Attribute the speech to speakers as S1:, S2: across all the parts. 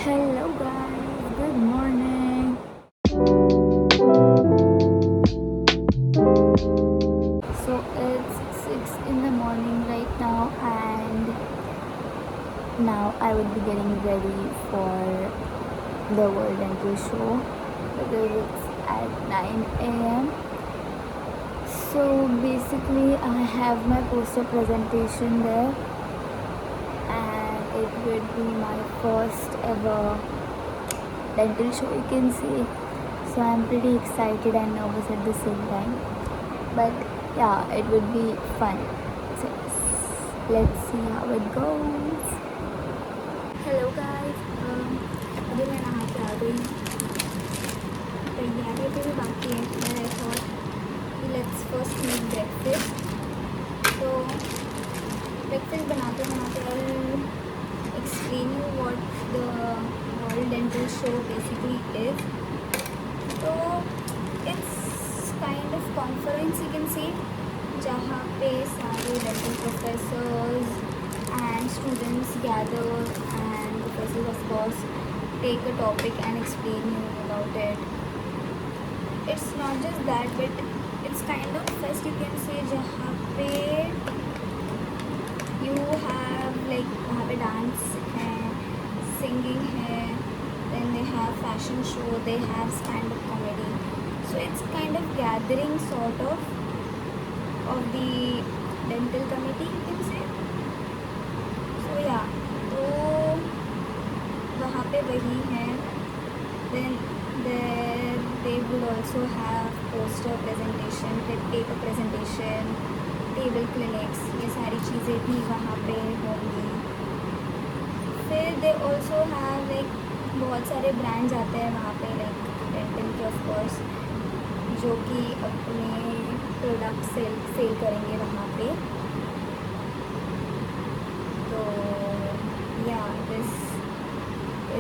S1: Hello guys, good morning. So it's 6 in the morning right now, and now I would be getting ready for the World Dental Show because it's at 9 a.m. So basically I have my poster presentation there, and it would be my first ever dental show, you can say. So I'm pretty excited and nervous at the same time, but yeah, it would be fun. So let's see how it goes. Hello guys, अभी मैं नहा के आ गई, तैयारी अभी भी बाकी है, but I thought let's first make breakfast. So breakfast बनाते बनाते I'll explain you what the World Dental Show basically is. So it's kind of conference, you can say, जहाँ पे सारे dental professors and students gather, and professors of course take a topic and explain you about it. It's not just that, but it's kind of fest, you can say, जहाँ पे you have like वहाँ पे dance है, singing है, then they have fashion show, they have stand-up comedy. So it's kind of gathering sort of the dental committee, you can say. So yeah, तो वहाँ पे वही है. Then there they would also have poster presentation, paper presentation, table clinics, ये सारी चीज़ें भी वहाँ पे होंगी. फिर they also have like बहुत सारे ब्रांड्स आते हैं वहाँ पे, like डेंटल के ऑफ कोर्स, जो कि अपने प्रोडक्ट सेल करेंगे वहाँ पे. तो या दिस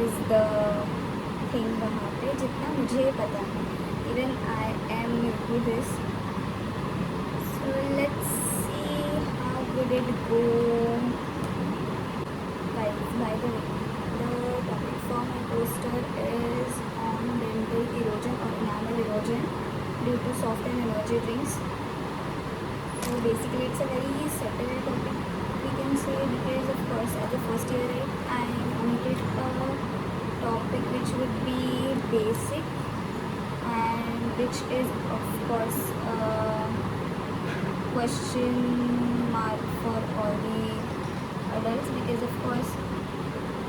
S1: इज़ द थिंग वहाँ पे, जितना मुझे पता है. Even I am new to this, so let's see how would it go. By the way, the topic for my poster is on dental erosion or enamel erosion due to soft and energy drinks. So basically it's a very settled topic, we can say, because of course as a first year I wanted a topic which would be basic and which is of course a question mark for all the adults, because of course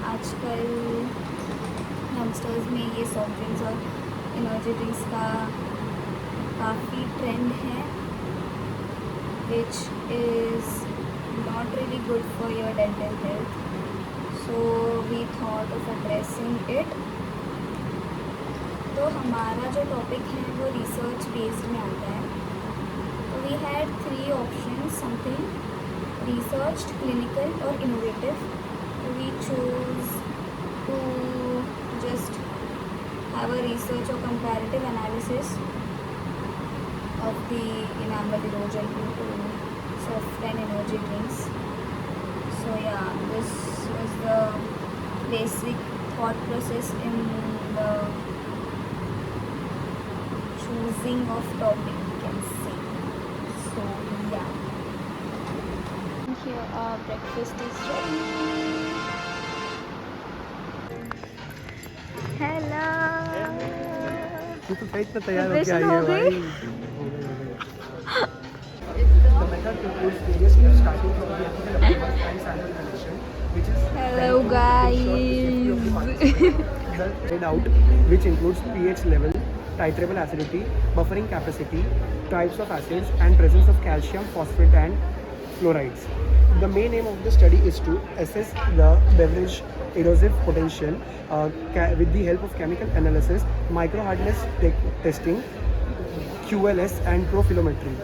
S1: आजकल youngsters में ये soft drinks और energy drinks का काफ़ी trend है, which is not really good for your dental health. So we thought of addressing it. तो हमारा जो टॉपिक है वो रिसर्च बेस्ड में आता है. तो we had 3 options, something research, clinical और innovative. We chose to just have a research or comparative analysis of the enamel erosion due to soft and energy drinks. So yeah, this was the basic thought process in the choosing of topic, you can say. So yeah, here our breakfast is ready. Hello,
S2: तू तो कहीं इतना तैयार होके आई
S1: हो
S2: है
S1: गई?
S2: भाई. The method includes various steps starting from the ethical approval and sample collection, which is
S1: Hello guys.
S2: the readout, which includes pH level, titrable acidity, buffering capacity, types of acids, and presence of calcium, phosphate, and fluorides. The main aim of the study is to assess the beverage erosive potential with the help of chemical analysis, micro hardness testing, QLS, and profilometry.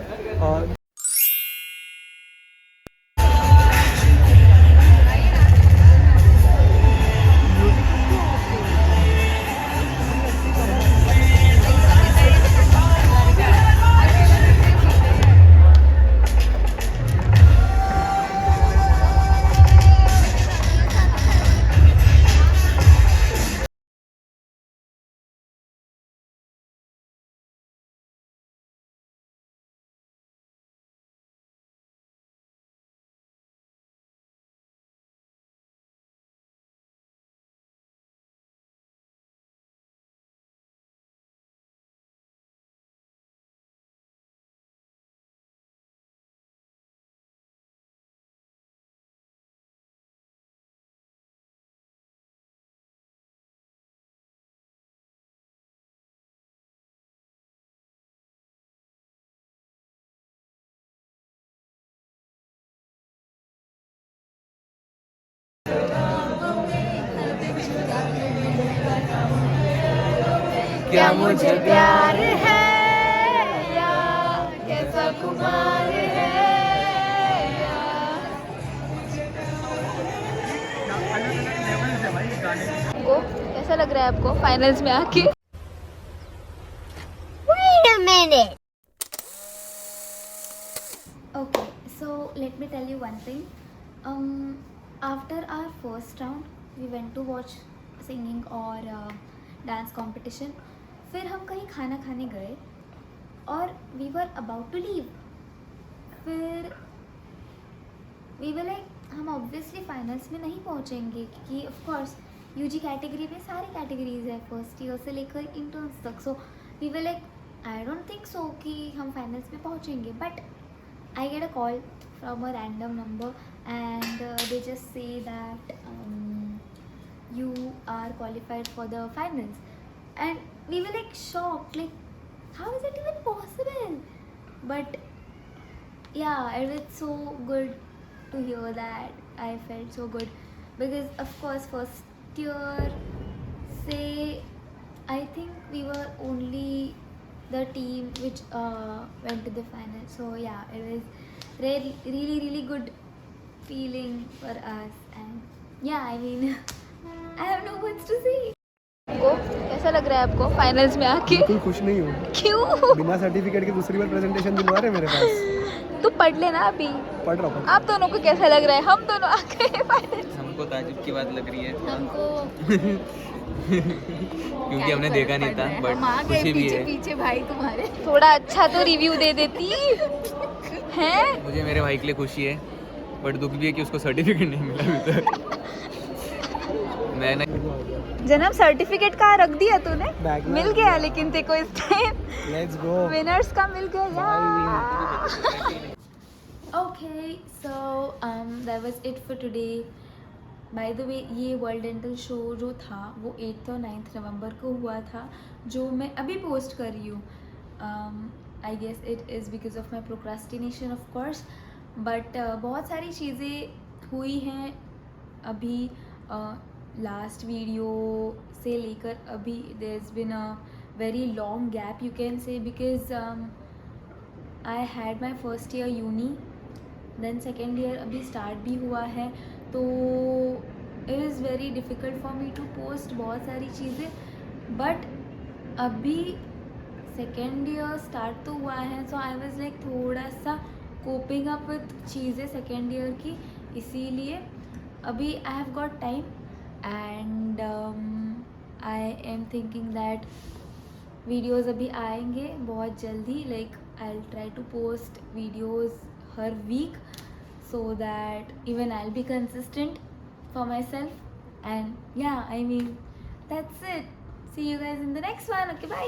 S3: क्या मुझे प्यार है या कैसा खुमार है या
S4: को कैसा लग रहा है आपको फाइनल्स में आके?
S3: Wait a minute.
S1: Okay, so let me tell you one thing. After our first round, we went to watch singing और डांस कंपटीशन. फिर हम कहीं खाना खाने गए और we were about to leave. फिर we were like हम ऑब्वियसली फाइनल्स में नहीं पहुंचेंगे क्योंकि ऑफ कोर्स यूजी कैटेगरी में सारी कैटेगरीज है फर्स्ट ईयर से लेकर इंटर्न्स तक. So we were like I don't think so कि हम फाइनल्स में पहुंचेंगे. But I get a call from a random number and they just say that you are qualified for the finals. And we were like shocked, like how is it even possible? But yeah, it was so good to hear that. I felt so good because of course first year say I think we were only the team which went to the final. So yeah, it was really good feeling for us. And yeah, I mean I have no words to say.
S4: को कैसा लग रहा है आपको finals में आके?
S2: बिल्कुल खुश नहीं हूँ.
S4: क्यों?
S2: बिना सर्टिफिकेट के दूसरी बार प्रेजेंटेशन दिलवा रहे मेरे पास.
S4: तू पढ़ लेना अभी.
S2: पढ़ रहा हूँ.
S4: आप दोनों को कैसा लग रहा है? हम दोनों आ गए फाइनल्स.
S5: हमको ताजुब की बात लग रही है
S4: हमको
S5: क्योंकि हमने देखा नहीं था बट खुशी भी है.
S4: पीछे भाई तुम्हारे थोड़ा अच्छा तो रिव्यू दे देती हैं.
S5: मुझे मेरे भाई के लिए खुशी है बट दुख भी है कि उसको सर्टिफिकेट नहीं मिला अभी तक. मैंने
S4: जन्म सर्टिफिकेट कहाँ रख दिया तूने?
S2: बैग में
S4: मिल
S2: रख
S4: गया
S2: दिया.
S4: लेकिन तेरे को इस टाइम
S2: लेट्स गो.
S4: विनर्स का मिल गया.
S1: Okay, so that was it for today. By the way, ये वर्ल्ड डेंटल शो जो था वो 8th और 9th नवंबर को हुआ था जो मैं अभी पोस्ट कर रही हूँ. I guess it is because of my procrastination of course. But बहुत सारी चीज़ें हुई हैं अभी. लास्ट वीडियो से लेकर अभी there is been a very long gap you can say because I had my first year uni. Then second year अभी स्टार्ट भी हुआ है तो it is very difficult for me to post बहुत सारी चीज़ें. बट अभी सेकेंड ईयर स्टार्ट तो हुआ है सो आई वाज लाइक थोड़ा सा कोपिंग अप विथ चीज़ें सेकेंड ईयर की. इसीलिए अभी I have got time and I am thinking that videos अभी आएंगे बहुत जल्दी. Like I will try to post videos हर week so that even I'll be consistent for myself. And yeah, I mean that's it. See you guys in the next one. Okay, bye.